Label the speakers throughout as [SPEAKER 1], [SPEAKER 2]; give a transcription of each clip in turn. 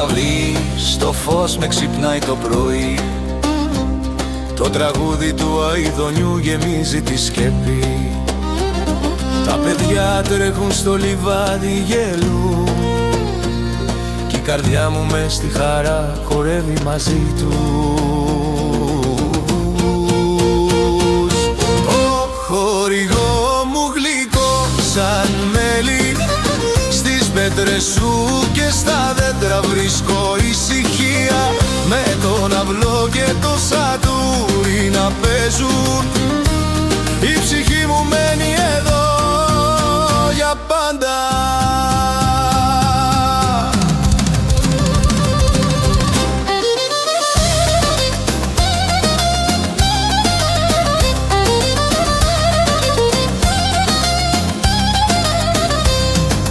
[SPEAKER 1] αυλή, στο φως με ξυπνάει το πρωί. Το τραγούδι του αηδονιού γεμίζει τη σκέπη. Τα παιδιά τρέχουν στο λιβάδι, γελούν κι η καρδιά μου μες στη χαρά χορεύει μαζί τους. Το χορηγό μου γλυκό σαν μέλι, στις πέτρες σου και στα δέντρα βρίσκω ησυχία. Με τον αυλό και το σατούρι να παίζουν, η ψυχή μου μένει εδώ για πάντα.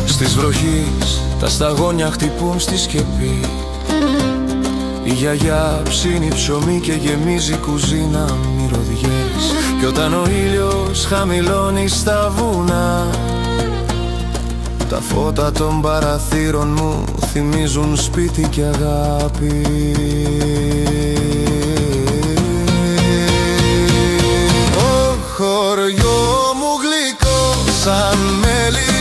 [SPEAKER 1] Στις βροχής τα σταγόνια χτυπούν στη σκεπή. Η γιαγιά ψήνει ψωμί και γεμίζει κουζίνα μυρωδιές. Κι όταν ο ήλιος χαμηλώνει στα βουνά, τα φώτα των παραθύρων μου θυμίζουν σπίτι και αγάπη. Το χωριό μου γλυκό σαν μέλι,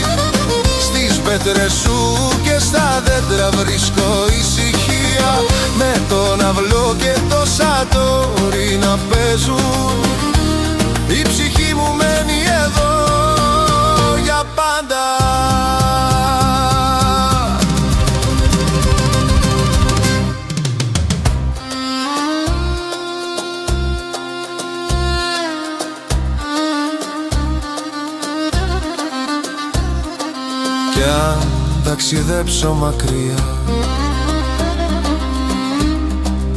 [SPEAKER 1] στις πέτρες σου και στα δέντρα βρίσκω ησυχία. Με τον αυλό και το σατόρι να παίζουν, η ψυχή μου μένει εδώ για πάντα. Κι αν ταξιδέψω μακριά,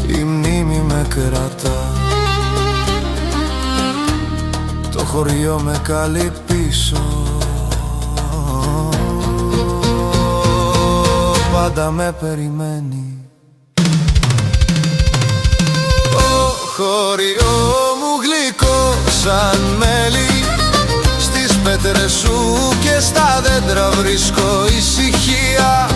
[SPEAKER 1] η μνήμη με κρατά. Το χωριό με καλεί πίσω, πάντα με περιμένει. Το χωριό μου γλυκό σαν μέλι, στις πέτρες σου και στα δέντρα βρίσκω ησυχία.